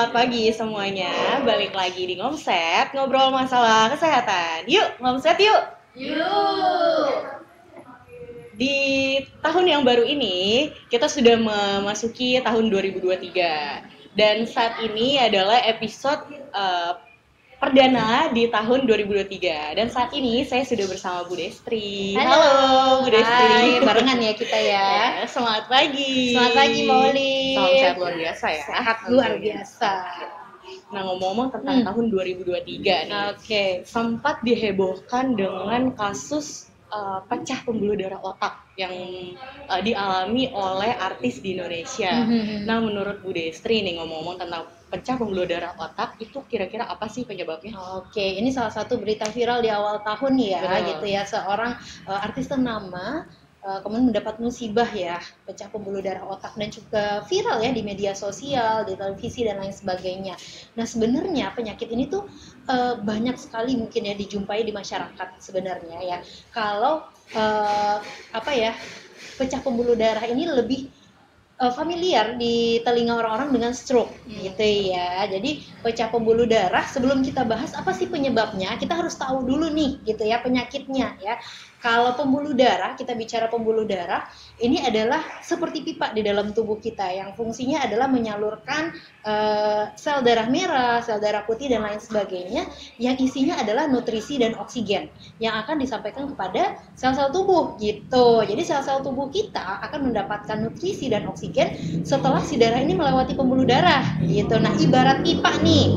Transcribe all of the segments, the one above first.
Selamat pagi semuanya, balik lagi di Ngomset, ngobrol masalah kesehatan. Yuk, ngomset yuk! Yuk! Di tahun yang baru ini, kita sudah memasuki tahun 2023. Dan saat ini adalah episode perdana di tahun 2023. Dan saat ini saya sudah bersama Bu Destri. Halo Bu Destri. Hai, barengan ya kita ya. Selamat pagi. Selamat pagi Mauli. Salam sehat luar biasa ya. Sehat luar biasa. Nah, ngomong-ngomong tentang tahun 2023 nih. Oke. Sempat dihebohkan dengan kasus pecah pembuluh darah otak yang dialami oleh artis di Indonesia. Nah, menurut Bu Destri nih, ngomong-ngomong tentang pecah pembuluh darah otak, itu kira-kira apa sih penyebabnya? Oke, ini salah satu berita viral di awal tahun ya. Betul. Gitu ya. Seorang artis ternama kemudian mendapat musibah ya, pecah pembuluh darah otak, dan juga viral ya di media sosial, di televisi dan lain sebagainya. Nah, sebenarnya penyakit ini tuh banyak sekali mungkin ya dijumpai di masyarakat sebenarnya ya. Kalau pecah pembuluh darah ini lebih familiar di telinga orang-orang dengan stroke gitu ya. Jadi pecah pembuluh darah, sebelum kita bahas apa sih penyebabnya, kita harus tahu dulu nih gitu ya penyakitnya ya. Kalau pembuluh darah, kita bicara pembuluh darah, ini adalah seperti pipa di dalam tubuh kita yang fungsinya adalah menyalurkan sel darah merah, sel darah putih dan lain sebagainya, yang isinya adalah nutrisi dan oksigen yang akan disampaikan kepada sel-sel tubuh gitu. Jadi sel-sel tubuh kita akan mendapatkan nutrisi dan oksigen setelah si darah ini melewati pembuluh darah gitu. Nah, ibarat pipa nih,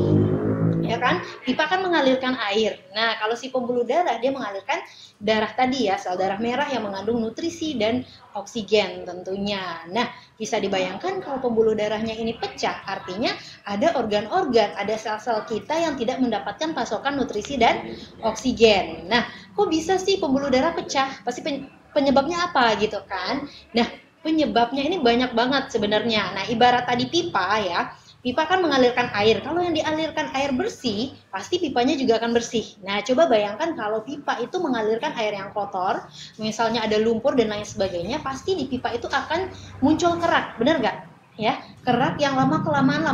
ya kan? Pipa kan mengalirkan air. Nah, kalau si pembuluh darah, dia mengalirkan darah tadi ya, sel darah merah yang mengandung nutrisi dan oksigen tentunya. Nah, bisa dibayangkan kalau pembuluh darahnya ini pecah, artinya ada organ-organ, ada sel-sel kita yang tidak mendapatkan pasokan nutrisi dan oksigen. Nah, kok bisa sih pembuluh darah pecah? Pasti penyebabnya apa gitu kan? Nah, penyebabnya ini banyak banget sebenarnya. Nah, ibarat tadi pipa ya, pipa kan mengalirkan air. Kalau yang dialirkan air bersih, pasti pipanya juga akan bersih. Nah, coba bayangkan kalau pipa itu mengalirkan air yang kotor, misalnya ada lumpur dan lain sebagainya, pasti di pipa itu akan muncul kerak, benar nggak? Ya, kerak yang lama-kelamaan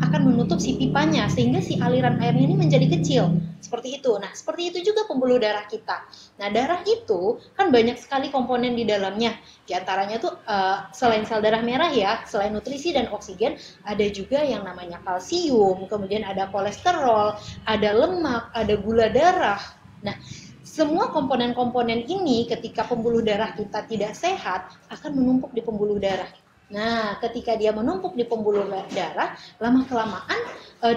akan menutup si pipanya, sehingga si aliran airnya ini menjadi kecil. Seperti itu. Nah, seperti itu juga pembuluh darah kita. Nah, darah itu kan banyak sekali komponen di dalamnya. Di antaranya tuh selain sel darah merah ya, selain nutrisi dan oksigen, ada juga yang namanya kalsium, kemudian ada kolesterol, ada lemak, ada gula darah. Nah, semua komponen-komponen ini ketika pembuluh darah kita tidak sehat akan menumpuk di pembuluh darah. Nah, ketika dia menumpuk di pembuluh darah, lama-kelamaan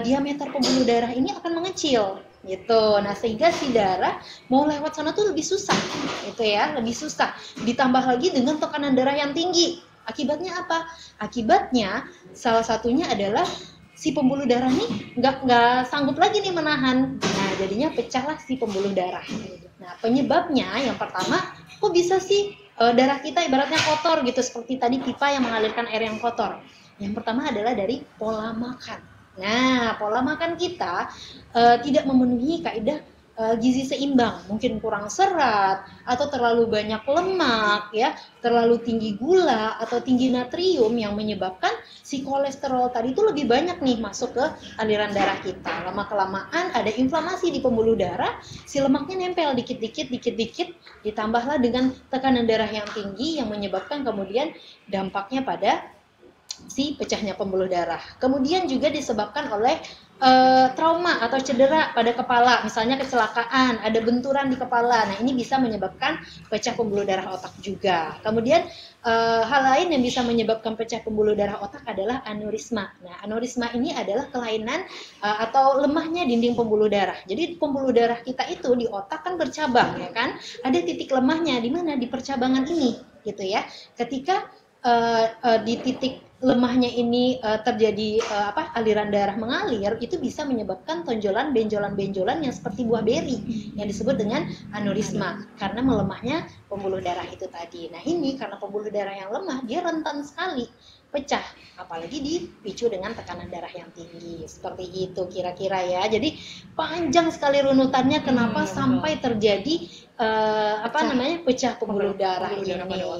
diameter pembuluh darah ini akan mengecil gitu. Nah, sehingga si darah mau lewat sana tuh lebih susah gitu ya, lebih susah. Ditambah lagi dengan tekanan darah yang tinggi. Akibatnya apa? Akibatnya salah satunya adalah si pembuluh darah nih nggak sanggup lagi nih menahan. Nah, jadinya pecahlah si pembuluh darah. Nah, penyebabnya yang pertama, kok bisa sih darah kita ibaratnya kotor gitu, seperti tadi pipa yang mengalirkan air yang kotor. Yang pertama adalah dari pola makan. Nah, pola makan kita tidak memenuhi kaidah gizi seimbang, mungkin kurang serat atau terlalu banyak lemak ya, terlalu tinggi gula atau tinggi natrium yang menyebabkan si kolesterol tadi itu lebih banyak nih masuk ke aliran darah kita. Lama-kelamaan ada inflamasi di pembuluh darah, si lemaknya nempel dikit-dikit, ditambahlah dengan tekanan darah yang tinggi yang menyebabkan kemudian dampaknya pada si pecahnya pembuluh darah. Kemudian juga disebabkan oleh trauma atau cedera pada kepala, misalnya kecelakaan, ada benturan di kepala. Nah, ini bisa menyebabkan pecah pembuluh darah otak juga. Kemudian hal lain yang bisa menyebabkan pecah pembuluh darah otak adalah aneurisma. Nah, aneurisma ini adalah kelainan atau lemahnya dinding pembuluh darah. Jadi pembuluh darah kita itu di otak kan bercabang ya kan? Ada titik lemahnya di mana? Di percabangan ini gitu ya. Ketika di titik lemahnya ini terjadi aliran darah mengalir, itu bisa menyebabkan tonjolan, benjolan-benjolan yang seperti buah beri yang disebut dengan aneurisma karena melemahnya pembuluh darah itu tadi. Nah, ini karena pembuluh darah yang lemah, dia rentan sekali pecah, apalagi dipicu dengan tekanan darah yang tinggi. Seperti itu kira-kira ya. Jadi panjang sekali runutannya kenapa sampai terjadi pecah pembuluh darah ini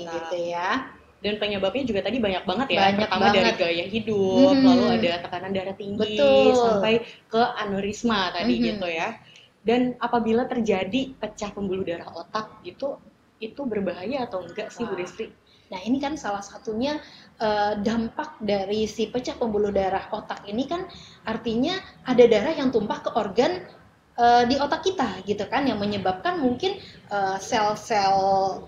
gitu ya. Dan penyebabnya juga tadi banyak banget ya. Banyak Pertama banget. dari gaya hidup, lalu Mhm. ada tekanan darah tinggi, Betul. sampai ke aneurisma tadi Mhm. gitu ya. Dan apabila terjadi pecah pembuluh darah otak itu berbahaya atau enggak sih Bu Wah. Destri? Nah ini kan salah satunya dampak dari si pecah pembuluh darah otak ini kan artinya ada darah yang tumpah ke organ di otak kita gitu kan, yang menyebabkan mungkin sel-sel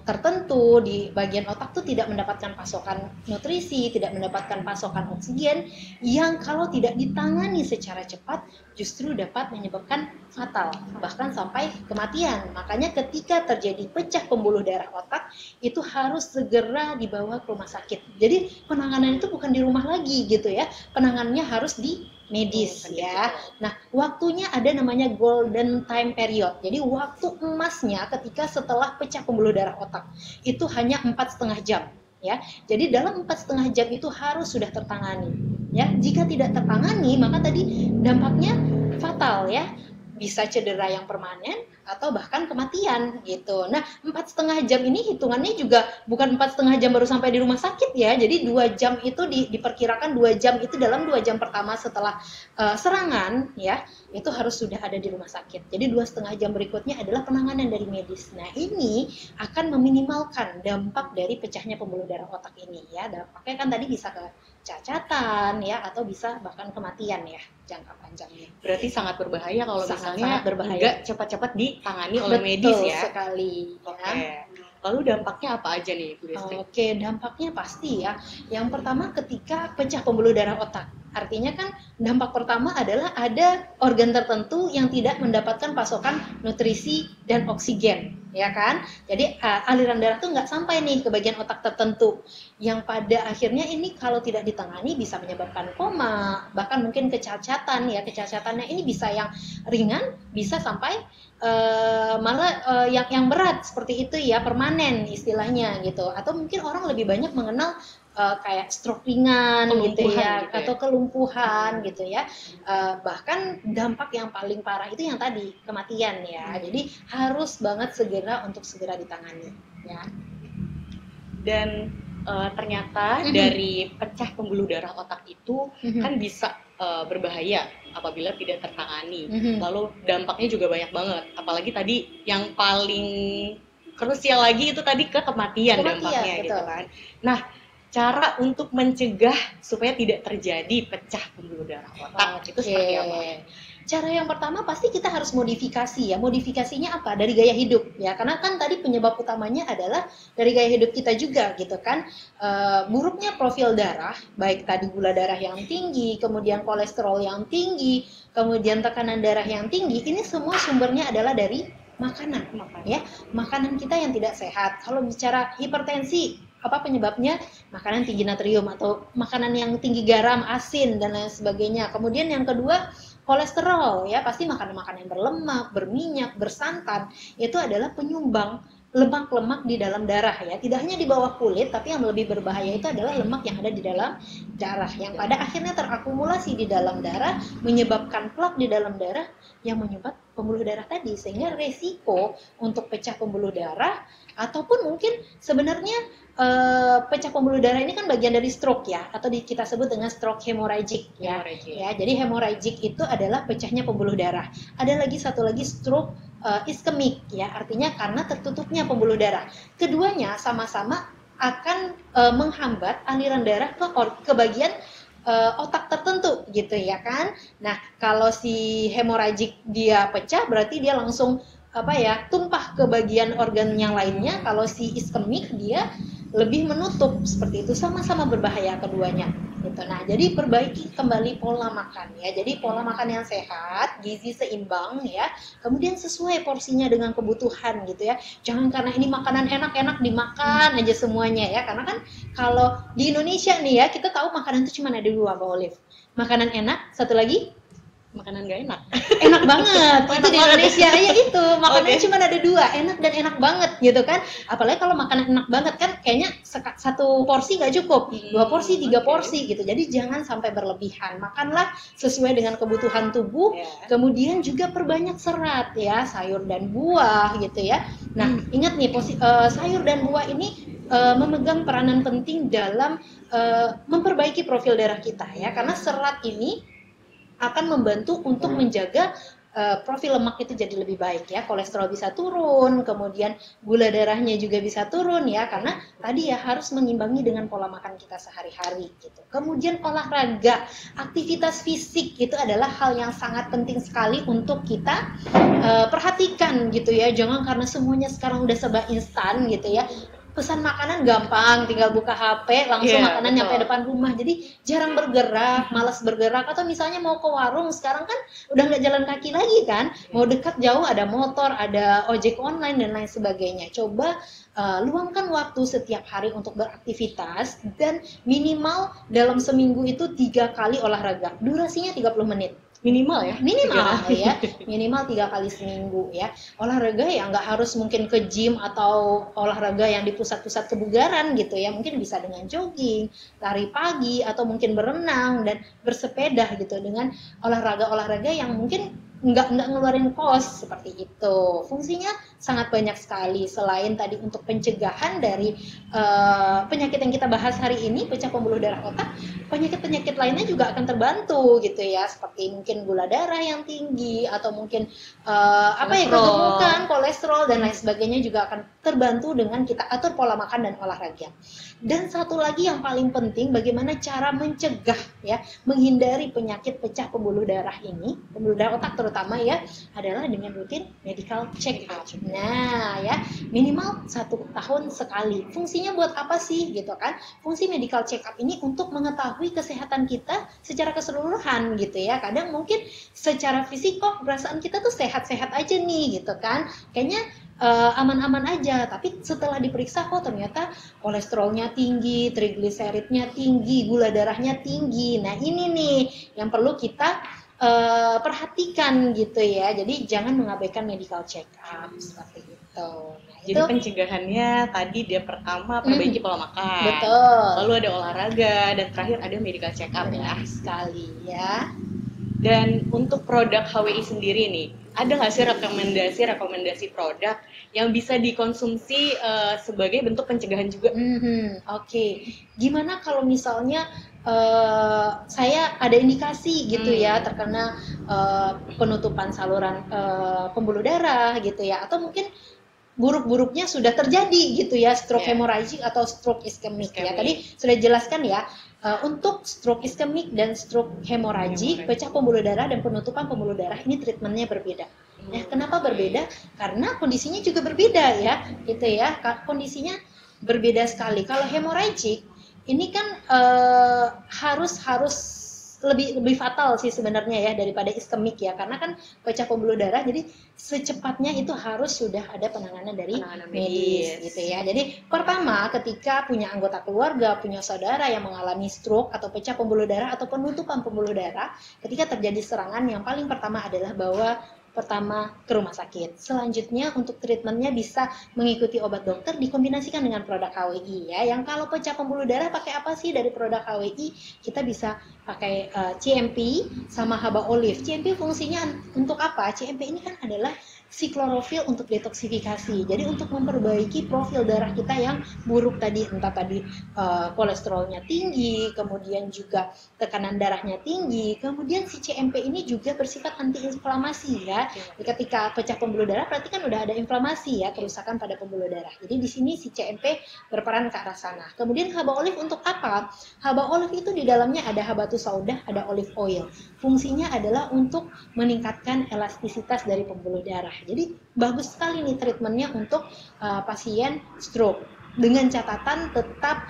tertentu di bagian otak tuh tidak mendapatkan pasokan nutrisi, tidak mendapatkan pasokan oksigen yang kalau tidak ditangani secara cepat justru dapat menyebabkan fatal, bahkan sampai kematian. Makanya ketika terjadi pecah pembuluh darah otak itu harus segera dibawa ke rumah sakit. Jadi penanganan itu bukan di rumah lagi gitu ya, penanganannya harus di medis ya. Nah, waktunya ada namanya golden time period. Jadi waktu emasnya ketika setelah pecah pembuluh darah otak itu hanya 4,5 jam ya. Jadi dalam 4,5 jam itu harus sudah tertangani ya. Jika tidak tertangani maka tadi dampaknya fatal ya. Bisa cedera yang permanen atau bahkan kematian gitu. Nah, 4,5 jam ini hitungannya juga bukan 4,5 jam baru sampai di rumah sakit ya. Jadi 2 jam itu diperkirakan 2 jam itu dalam 2 jam pertama setelah serangan ya, itu harus sudah ada di rumah sakit. Jadi 2,5 jam berikutnya adalah penanganan dari medis. Nah, ini akan meminimalkan dampak dari pecahnya pembuluh darah otak ini ya. Dampaknya kan tadi bisa ke cacatan ya atau bisa bahkan kematian ya jangka panjangnya. Berarti sangat berbahaya kalau misalnya berbahaya. enggak cepat-cepat ditangani oleh medis ya. Betul sekali. Oke. Lalu dampaknya apa aja nih Bu Destri? Oke, dampaknya pasti ya. Yang pertama ketika pecah pembuluh darah otak. Artinya kan dampak pertama adalah ada organ tertentu yang tidak mendapatkan pasokan nutrisi dan oksigen, ya kan? Jadi aliran darah tuh nggak sampai nih ke bagian otak tertentu, yang pada akhirnya ini kalau tidak ditangani bisa menyebabkan koma, bahkan mungkin kecacatan ya. Kecacatannya ini bisa yang ringan, bisa sampai malah yang berat seperti itu ya, permanen istilahnya gitu. Atau mungkin orang lebih banyak mengenal kayak stroke ringan gitu ya, atau kelumpuhan gitu ya. Bahkan dampak yang paling parah itu yang tadi kematian ya. Jadi harus banget untuk segera ditangani ya. Dan ternyata dari pecah pembuluh darah otak itu kan bisa berbahaya apabila tidak tertangani. Lalu dampaknya juga banyak banget. Apalagi tadi yang paling krusial lagi itu tadi ke kematian dampaknya betul. Gitu kan. Nah, cara untuk mencegah supaya tidak terjadi pecah pembuluh darah otak itu seperti apa? Cara yang pertama pasti kita harus modifikasi ya. Modifikasinya apa? Dari gaya hidup ya. Karena kan tadi penyebab utamanya adalah dari gaya hidup kita juga gitu kan. Buruknya profil darah, baik tadi gula darah yang tinggi, kemudian kolesterol yang tinggi, kemudian tekanan darah yang tinggi, ini semua sumbernya adalah dari makanan ya. Makanan kita yang tidak sehat. Kalau bicara hipertensi, apa penyebabnya? Makanan tinggi natrium atau makanan yang tinggi garam, asin dan lain sebagainya. Kemudian yang kedua, kolesterol ya, pasti makanan-makanan yang berlemak, berminyak, bersantan itu adalah penyumbang lemak-lemak di dalam darah ya. Tidak hanya di bawah kulit, tapi yang lebih berbahaya itu adalah lemak yang ada di dalam darah yang pada akhirnya terakumulasi di dalam darah, menyebabkan plak di dalam darah yang menyebabkan pembuluh darah tadi, sehingga resiko untuk pecah pembuluh darah ataupun mungkin sebenarnya pecah pembuluh darah ini kan bagian dari stroke ya, atau kita sebut dengan stroke hemorrhagic ya. Jadi hemorrhagic itu adalah pecahnya pembuluh darah. Ada lagi satu lagi stroke iskemik ya, artinya karena tertutupnya pembuluh darah. Keduanya sama-sama akan menghambat aliran darah ke bagian otak tertentu gitu ya kan. Nah, kalau si hemorrhagic dia pecah berarti dia langsung tumpah ke bagian organ yang lainnya. Kalau si iskemik dia lebih menutup, seperti itu, sama-sama berbahaya keduanya gitu. Nah, jadi perbaiki kembali pola makan ya. Jadi pola makan yang sehat, gizi seimbang ya. Kemudian sesuai porsinya dengan kebutuhan gitu ya. Jangan karena ini makanan enak-enak dimakan aja semuanya ya. Karena kan kalau di Indonesia nih ya, kita tahu makanan itu cuma ada dua, Mbak Olive. Makanan enak, satu lagi makanan gak enak. Enak banget. Itu di Indonesia ya itu. Makanannya cuma ada dua, enak dan enak banget gitu kan. Apalagi kalau makanan enak banget kan kayaknya satu porsi gak cukup. 2 porsi, 3 porsi gitu. Jadi jangan sampai berlebihan. Makanlah sesuai dengan kebutuhan tubuh. Kemudian juga perbanyak serat ya, sayur dan buah gitu ya. Nah, ingat nih sayur dan buah ini memegang peranan penting dalam memperbaiki profil darah kita ya, karena serat ini akan membantu untuk menjaga profil lemak itu jadi lebih baik ya, kolesterol bisa turun, kemudian gula darahnya juga bisa turun ya, karena tadi ya harus mengimbangi dengan pola makan kita sehari-hari gitu. Kemudian olahraga, aktivitas fisik itu adalah hal yang sangat penting sekali untuk kita perhatikan gitu ya, jangan karena semuanya sekarang udah serba instan gitu ya, pesan makanan gampang, tinggal buka HP langsung makanan nyampe depan rumah, jadi jarang bergerak, malas bergerak, atau misalnya mau ke warung sekarang kan udah nggak jalan kaki lagi kan, mau dekat jauh ada motor, ada ojek online dan lain sebagainya. Coba luangkan waktu setiap hari untuk beraktivitas, dan minimal dalam seminggu itu 3 kali olahraga, durasinya 30 menit. Minimal ya? Minimal 3 kali seminggu ya. Olahraga ya nggak harus mungkin ke gym atau olahraga yang di pusat-pusat kebugaran gitu ya, mungkin bisa dengan jogging, lari pagi, atau mungkin berenang dan bersepeda gitu, dengan olahraga-olahraga yang mungkin nggak ngeluarin kos seperti itu. Fungsinya sangat banyak sekali, selain tadi untuk pencegahan dari penyakit yang kita bahas hari ini, pecah pembuluh darah otak, penyakit-penyakit lainnya juga akan terbantu gitu ya, seperti mungkin gula darah yang tinggi, atau mungkin kegemukan, kolesterol dan lain sebagainya juga akan terbantu dengan kita atur pola makan dan olahraga. Dan satu lagi yang paling penting, bagaimana cara mencegah ya, menghindari penyakit pecah pembuluh darah ini, pembuluh darah otak terutama ya, adalah dengan rutin medical check up. Nah ya, minimal 1 tahun sekali. Fungsinya buat apa sih gitu kan? Fungsi medical check up ini untuk mengetahui kesehatan kita secara keseluruhan gitu ya. Kadang mungkin secara fisik kok perasaan kita tuh sehat-sehat aja nih gitu kan, kayaknya aman-aman aja, tapi setelah diperiksa kok ternyata kolesterolnya tinggi, trigliseridnya tinggi, gula darahnya tinggi. Nah ini nih yang perlu kita perhatikan gitu ya. Jadi jangan mengabaikan medical check up seperti itu. Nah, jadi pencegahannya tadi dia pertama perbaiki pola makan, betul, lalu ada olahraga, dan terakhir ada medical check up ya. Sekali ya. Dan untuk produk HWI sendiri nih, ada nggak sih rekomendasi produk yang bisa dikonsumsi sebagai bentuk pencegahan juga? Oke. Gimana kalau misalnya saya ada indikasi gitu ya, terkena penutupan saluran pembuluh darah gitu ya, atau mungkin buruk-buruknya sudah terjadi gitu ya, stroke hemorragik atau stroke iskemik ya. Tadi sudah jelaskan ya, untuk stroke iskemik dan stroke hemorragik, pecah pembuluh darah dan penutupan pembuluh darah ini treatmentnya berbeda. Nah, kenapa berbeda? Karena kondisinya juga berbeda ya, gitu ya. Kondisinya berbeda sekali. Kalau hemorragik ini kan harus lebih fatal sih sebenarnya ya daripada iskemik ya, karena kan pecah pembuluh darah, jadi secepatnya itu harus sudah ada penanganan dari medis gitu ya. Jadi pertama, ketika punya anggota keluarga, punya saudara yang mengalami stroke atau pecah pembuluh darah atau penutupan pembuluh darah, ketika terjadi serangan, yang paling pertama adalah bawa pertama ke rumah sakit. Selanjutnya untuk treatmentnya bisa mengikuti obat dokter dikombinasikan dengan produk HWI ya. Yang kalau pecah pembuluh darah pakai apa sih dari produk HWI? Kita bisa pakai CMP sama haba olive. CMP fungsinya untuk apa? CMP ini kan adalah si klorofil untuk detoksifikasi. Jadi untuk memperbaiki profil darah kita yang buruk tadi, entah tadi kolesterolnya tinggi, kemudian juga tekanan darahnya tinggi. Kemudian si CMP ini juga bersifat antiinflamasi ya. Jadi ketika pecah pembuluh darah berarti kan udah ada inflamasi ya, kerusakan pada pembuluh darah. Jadi di sini si CMP berperan ke arah sana. Kemudian haba olive untuk apa? Haba olive itu di dalamnya ada habatus sauda, ada olive oil. Fungsinya adalah untuk meningkatkan elastisitas dari pembuluh darah. Jadi bagus sekali nih treatmentnya untuk pasien stroke, dengan catatan tetap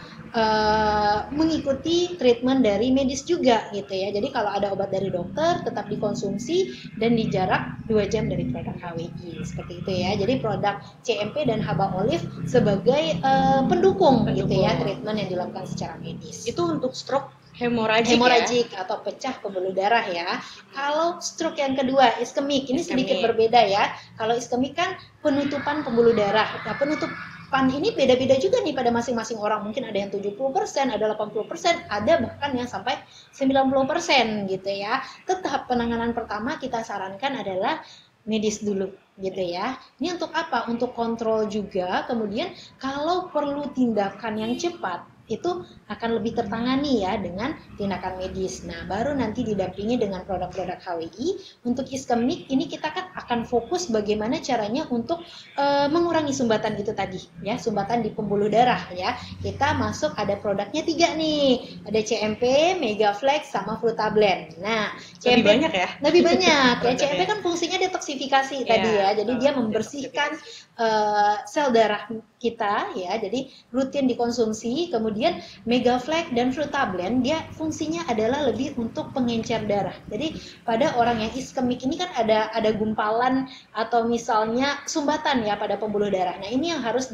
mengikuti treatment dari medis juga gitu ya. Jadi kalau ada obat dari dokter tetap dikonsumsi dan di jarak 2 jam dari produk HWI seperti itu ya. Jadi produk CMP dan haba olive sebagai pendukung gitu ya treatment yang dilakukan secara medis. Itu untuk stroke hemorragik ya? Atau pecah pembuluh darah ya. Kalau stroke yang kedua, iskemik, ini sedikit berbeda ya. Kalau iskemik kan penutupan pembuluh darah. Nah, penutupan ini beda-beda juga nih pada masing-masing orang. Mungkin ada yang 70%, ada 80%, ada bahkan yang sampai 90% gitu ya. Tetap penanganan pertama kita sarankan adalah medis dulu gitu ya. Ini untuk apa? Untuk kontrol juga. Kemudian kalau perlu tindakan yang cepat itu akan lebih tertangani ya dengan tindakan medis. Nah, baru nanti didampingi dengan produk-produk HWI. Untuk iskemik ini kita kan akan fokus bagaimana caranya untuk mengurangi sumbatan itu tadi ya, sumbatan di pembuluh darah ya. Kita masuk ada produknya 3 nih. Ada CMP, Megaflex sama Frutablend. Nah, Lebih CMP banyak ya? lebih banyak ya. Produknya. CMP kan fungsinya detoksifikasi Iya, tadi ya. Jadi dia betul. membersihkan sel darah kita ya. Jadi rutin dikonsumsi. Kemudian Megaflex dan Frutablend dia fungsinya adalah lebih untuk pengencer darah. Jadi pada orang yang iskemik ini kan ada gumpalan atau misalnya sumbatan ya pada pembuluh darah. Nah, ini yang harus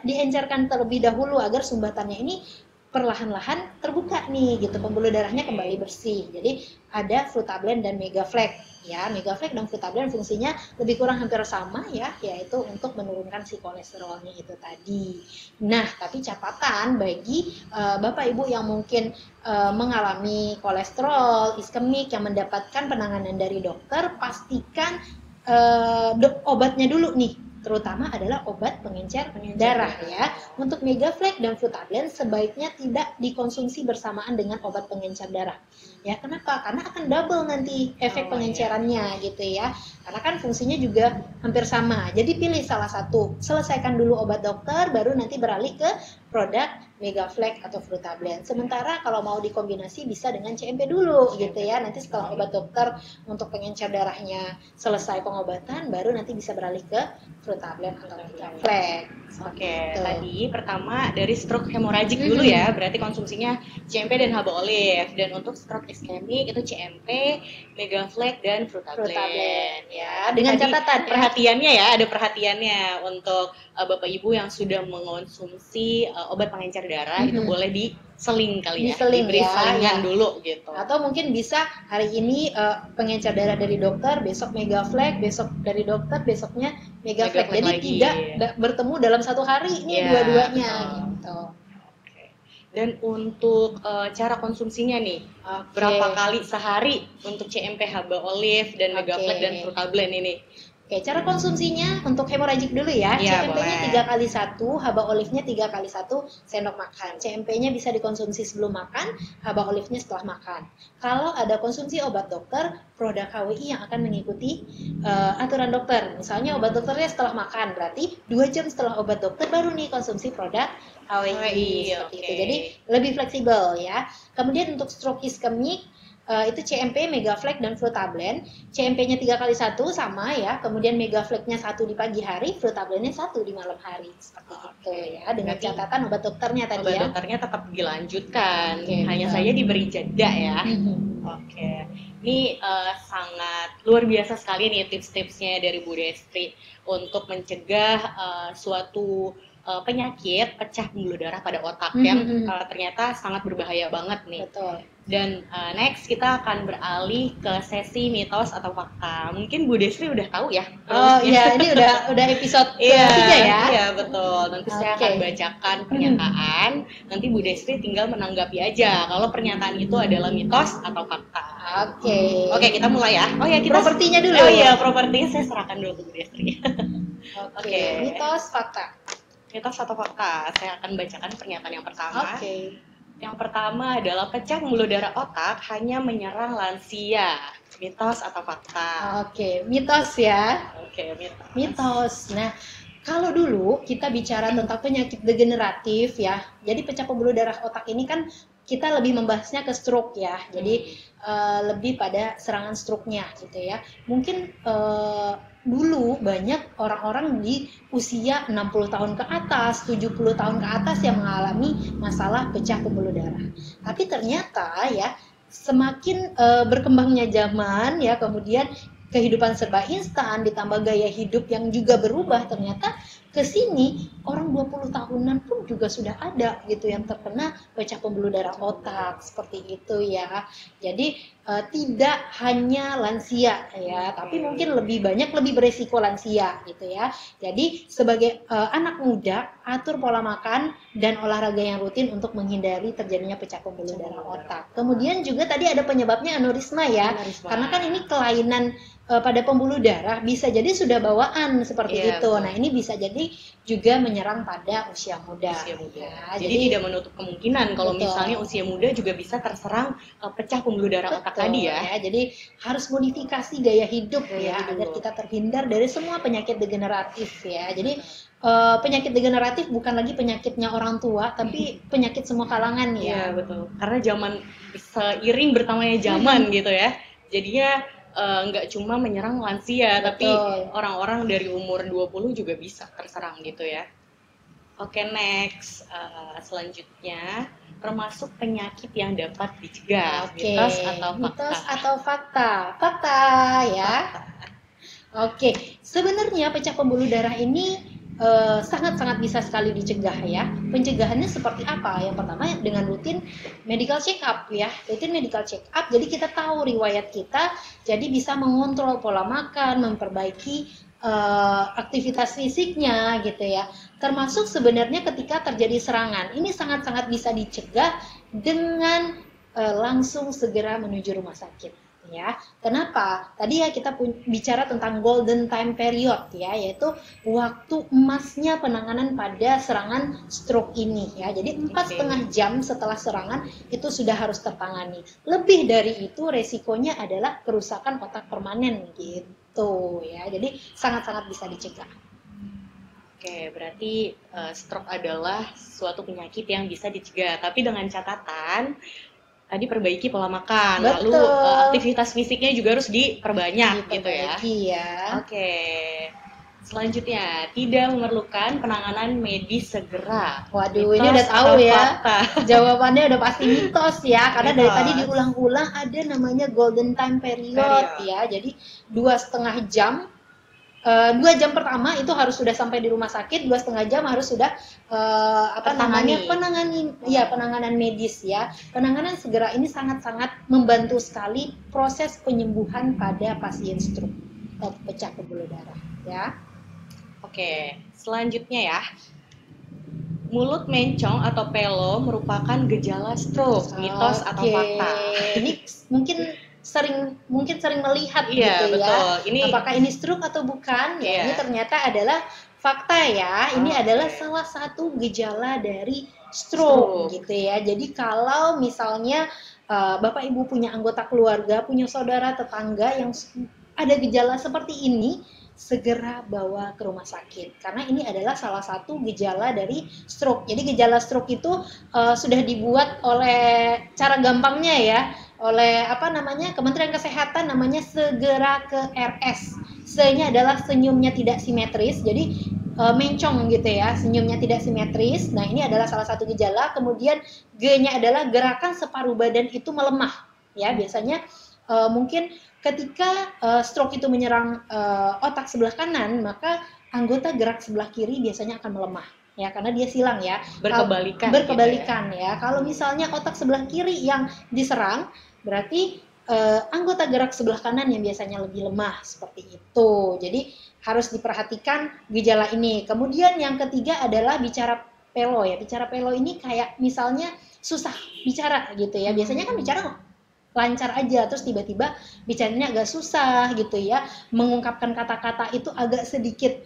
diencerkan terlebih dahulu agar sumbatannya ini perlahan-lahan terbuka nih gitu, pembuluh darahnya kembali bersih. Jadi ada Frutablend dan Megaflex ya. Megaflex dan Frutablend fungsinya lebih kurang hampir sama ya, yaitu untuk menurunkan si kolesterolnya itu tadi. Nah, tapi catatan bagi Bapak Ibu yang mungkin mengalami kolesterol, iskemik yang mendapatkan penanganan dari dokter, pastikan obatnya dulu nih, terutama adalah obat pengencer darah ya. Untuk Megaflex dan Frutablend sebaiknya tidak dikonsumsi bersamaan dengan obat pengencer darah. Ya, kenapa? Karena akan double nanti efek pengencerannya gitu ya. Karena kan fungsinya juga hampir sama. Jadi pilih salah satu. Selesaikan dulu obat dokter, baru nanti beralih ke produk Megaflex atau Frutablend. Sementara kalau mau dikombinasi bisa dengan CMP dulu gitu ya. Nanti setelah obat dokter untuk pengencer darahnya selesai pengobatan, baru nanti bisa beralih ke Frutablend atau Megaflex. Oke, tadi pertama dari stroke hemoragik dulu ya, berarti konsumsinya CMP dan haba olive. Dan untuk stroke iskemik itu CMP, Megaflex dan Frutablend ya. Dengan tadi catatan perhatiannya ya, ada perhatiannya untuk Bapak Ibu yang sudah mengonsumsi obat pengencer darah itu boleh diseling kali ya, diberi selingan dulu gitu. Atau mungkin bisa hari ini pengencer darah dari dokter, besok Megaflex, besok dari dokter, besoknya Megaflex. Jadi tidak bertemu dalam satu hari ini dua-duanya gitu. Dan untuk cara konsumsinya nih, berapa kali sehari untuk CMP haba olive dan Megaflex dan Frutablend ini? Oke, cara konsumsinya untuk hemoragik dulu ya. CMP-nya 3 kali 1, haba olive-nya 3 kali 1 sendok makan. CMP-nya bisa dikonsumsi sebelum makan, haba olive-nya setelah makan. Kalau ada konsumsi obat dokter, produk HWI yang akan mengikuti aturan dokter. Misalnya obat dokternya setelah makan, berarti 2 jam setelah obat dokter baru nih konsumsi produk HWI seperti itu. Jadi lebih fleksibel ya. Kemudian untuk stroke iskemik itu CMP, Megaflex dan Frutablend. CMP-nya 3 kali 1 sama ya. Kemudian Megaflex-nya 1 di pagi hari, Frutablend-nya 1 di malam hari. Seperti itu ya. Dengan catatan obat dokternya tadi ya. Obat dokternya tetap dilanjutkan. Hanya saja diberi jeda ya. Ini sangat luar biasa sekali nih tips-tipsnya dari Bu Destri untuk mencegah suatu penyakit pecah pembuluh darah pada otak yang ternyata sangat berbahaya banget nih. Betul. Dan next kita akan beralih ke sesi mitos atau fakta. Mungkin Bu Destri udah tahu ya. Oh iya, ini udah episode ketiga ya. Iya betul. Nanti saya akan bacakan pernyataan. Nanti Bu Destri tinggal menanggapi aja kalau pernyataan itu adalah mitos atau fakta. Oke, kita mulai ya. Oh ya, kita propertinya dulu. Oh iya, propertinya saya serahkan dulu ke Bu Destri. Oke. Mitos fakta. Mitos atau fakta? Saya akan bacakan pernyataan yang pertama. Yang pertama adalah pecah pembuluh darah otak hanya menyerang lansia. Mitos atau fakta? Mitos ya. Mitos. Mitos. Nah, kalau dulu kita bicara tentang penyakit degeneratif ya. Jadi pecah pembuluh darah otak ini kan kita lebih membahasnya ke stroke ya. Jadi lebih pada serangan stroke-nya gitu ya. Mungkin dulu banyak orang-orang di usia 60 tahun ke atas, 70 tahun ke atas yang mengalami masalah pecah pembuluh darah. Tapi ternyata ya semakin berkembangnya zaman ya, kemudian kehidupan serba instan ditambah gaya hidup yang juga berubah, ternyata ke sini orang 20 tahunan pun juga sudah ada gitu yang terkena pecah pembuluh darah otak seperti itu ya. Jadi tidak hanya lansia ya, tapi mungkin lebih beresiko lansia gitu ya. Jadi sebagai anak muda, atur pola makan dan olahraga yang rutin untuk menghindari terjadinya pecah pembuluh darah otak. Kemudian juga tadi ada penyebabnya aneurisma ya. Karena kan ini kelainan pada pembuluh darah bisa jadi sudah bawaan seperti Iya, itu. betul. Nah, ini bisa jadi juga menyerang pada usia muda. Usia muda. Ya, Jadi tidak menutup kemungkinan kalau Betul. misalnya usia muda juga bisa terserang pecah pembuluh darah otak tadi ya. Jadi harus modifikasi gaya hidup Gaya ya hidup. agar kita terhindar dari semua penyakit degeneratif ya. Jadi penyakit degeneratif bukan lagi penyakitnya orang tua, tapi penyakit semua kalangan ya. Iya, betul. Karena zaman seiring bertambahnya zaman gitu ya. Jadinya nggak cuma menyerang lansia, tapi Betul. orang-orang dari umur 20 juga bisa terserang gitu ya. Oke, next. Selanjutnya, termasuk penyakit yang dapat dicegah. Oke, Mitos atau fakta? mitos atau fakta? Fakta ya. Oke, sebenarnya pecah pembuluh darah ini sangat-sangat bisa sekali dicegah ya. Pencegahannya seperti apa? Yang pertama dengan rutin medical check up ya. Rutin medical check up, jadi kita tahu riwayat kita, jadi bisa mengontrol pola makan, memperbaiki aktivitas fisiknya gitu ya. Termasuk sebenarnya ketika terjadi serangan, ini sangat-sangat bisa dicegah dengan langsung segera menuju rumah sakit. Ya, kenapa? Tadi ya kita bicara tentang golden time period ya, yaitu waktu emasnya penanganan pada serangan stroke ini ya. Jadi 4,5 jam setelah serangan itu sudah harus tertangani. Lebih dari itu resikonya adalah kerusakan otak permanen gitu ya. Jadi sangat-sangat bisa dicegah. Oke, berarti stroke adalah suatu penyakit yang bisa dicegah, tapi dengan catatan tadi perbaiki pola makan, Betul. lalu aktivitas fisiknya juga harus diperbanyak gitu ya. Ya. Oke. Selanjutnya, tidak memerlukan penanganan medis segera. Waduh, Mitos ini udah tahu atau ya. fakta? Jawabannya udah pasti mitos ya, karena dari Mitos. tadi diulang-ulang ada namanya golden time period ya. Jadi 2,5 jam. 2 jam pertama itu harus sudah sampai di rumah sakit, 2,5 jam harus sudah penanganan medis ya. Penanganan segera ini sangat-sangat membantu sekali proses penyembuhan pada pasien stroke atau pecah pembuluh darah ya. Oke, selanjutnya ya. Mulut mencong atau pelo merupakan gejala stroke, mitos atau fakta? Ini mungkin sering melihat Iya, gitu betul. ya. Ini apakah ini stroke atau bukan? Ya, Iya. ini ternyata adalah fakta ya. Ini Oke. adalah salah satu gejala dari stroke gitu ya. Jadi kalau misalnya Bapak Ibu punya anggota keluarga, punya saudara tetangga yang ada gejala seperti ini, segera bawa ke rumah sakit karena ini adalah salah satu gejala dari stroke. Jadi gejala stroke itu sudah dibuat oleh cara gampangnya ya, oleh Kementerian Kesehatan, namanya segera ke RS. Se-nya adalah senyumnya tidak simetris, jadi mencong gitu ya, senyumnya tidak simetris. Nah, ini adalah salah satu gejala. Kemudian G-nya adalah gerakan separuh badan itu melemah ya. Biasanya mungkin ketika stroke itu menyerang otak sebelah kanan, maka anggota gerak sebelah kiri biasanya akan melemah ya, karena dia silang ya, berkebalikan gitu ya. Kalau misalnya otak sebelah kiri yang diserang, berarti anggota gerak sebelah kanan yang biasanya lebih lemah seperti itu. Jadi harus diperhatikan gejala ini. Kemudian yang ketiga adalah bicara pelo ya. Bicara pelo ini kayak misalnya susah bicara gitu ya. Biasanya kan bicara lancar aja, terus tiba-tiba bicaranya agak susah gitu ya, mengungkapkan kata-kata itu agak sedikit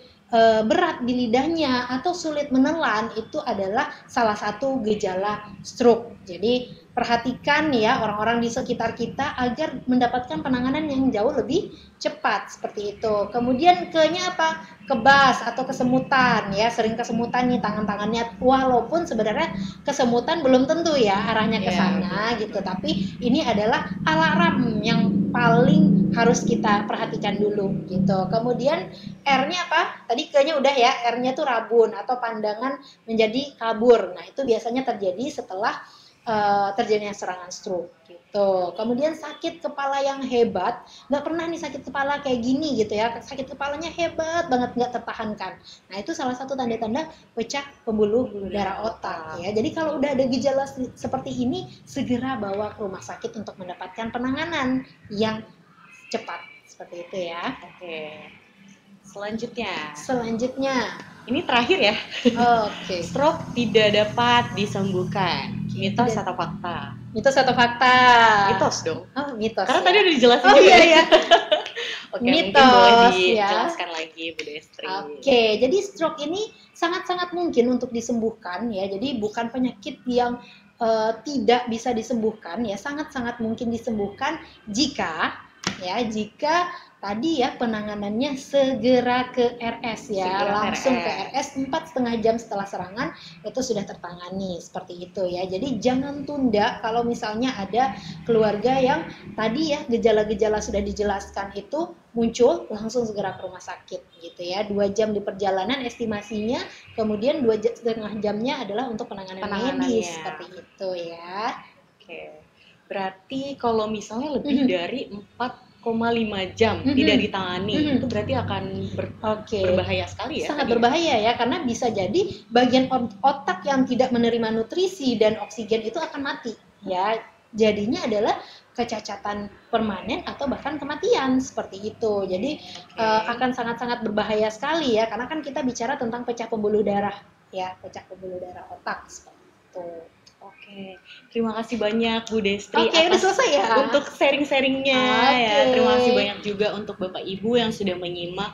berat di lidahnya atau sulit menelan, itu adalah salah satu gejala stroke. Jadi perhatikan ya orang-orang di sekitar kita agar mendapatkan penanganan yang jauh lebih cepat seperti itu. Kemudian ke-nya apa? Kebas atau kesemutan ya, sering kesemutan nih tangan-tangannya, walaupun sebenarnya kesemutan belum tentu ya arahnya ke sana gitu, tapi ini adalah alarm yang paling harus kita perhatikan dulu gitu. Kemudian R-nya apa? Tadi ke-nya udah ya, R-nya tuh rabun atau pandangan menjadi kabur. Nah, itu biasanya terjadi setelah terjadinya serangan stroke gitu. Kemudian sakit kepala yang hebat, nggak pernah nih sakit kepala kayak gini gitu ya, sakit kepalanya hebat banget, nggak tertahankan. Nah, itu salah satu tanda-tanda pecah pembuluh darah otak ya. Jadi kalau udah ada gejala seperti ini, segera bawa ke rumah sakit untuk mendapatkan penanganan yang cepat seperti itu ya. Oke. Selanjutnya. Ini terakhir ya. Oke. Stroke tidak dapat disembuhkan. Mitos atau fakta? Mitos atau fakta? Mitos dong. Oh, mitos. Karena ya. tadi udah dijelasin juga. Iya. Oke, mungkin mitos boleh ya. dijelaskan lagi Bu Destri. Oke, jadi stroke ini sangat-sangat mungkin untuk disembuhkan ya. Jadi bukan penyakit yang tidak bisa disembuhkan ya, sangat-sangat mungkin disembuhkan jika tadi ya penanganannya segera ke RS ya, Segera ke langsung ke RS. RS 4,5 jam setelah serangan itu sudah tertangani seperti itu ya. Jadi jangan tunda kalau misalnya ada keluarga yang tadi ya gejala-gejala sudah dijelaskan itu muncul, langsung segera ke rumah sakit gitu ya. 2 jam di perjalanan estimasinya, kemudian 2,5 jamnya adalah untuk penanganan medis seperti itu ya. Oke. Berarti kalau misalnya lebih dari 4,5 jam tidak ditangani, itu berarti akan berbahaya sekali ya? Sangat berbahaya ya, karena bisa jadi bagian otak yang tidak menerima nutrisi dan oksigen itu akan mati ya. Jadinya adalah kecacatan permanen atau bahkan kematian seperti itu. Jadi akan sangat-sangat berbahaya sekali ya, karena kan kita bicara tentang pecah pembuluh darah ya, pecah pembuluh darah otak seperti itu. Oke, terima kasih banyak Bu Destri udah selesai ya? Untuk sharing-sharingnya ya. Terima kasih banyak juga untuk Bapak Ibu yang sudah menyimak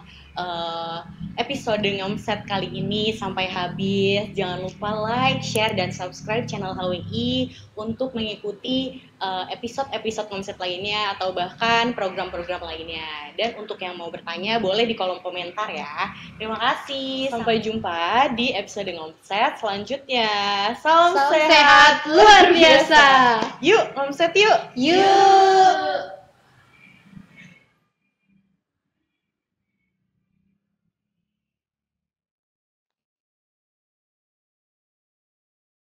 episode Ngomset kali ini sampai habis. Jangan lupa like, share, dan subscribe channel HWI untuk mengikuti episode-episode Ngomset lainnya atau bahkan program-program lainnya. Dan untuk yang mau bertanya boleh di kolom komentar ya. Terima kasih. Sampai jumpa di episode Ngomset selanjutnya. Salam sehat luar biasa. Yuk, Ngomset yuk. Yuk.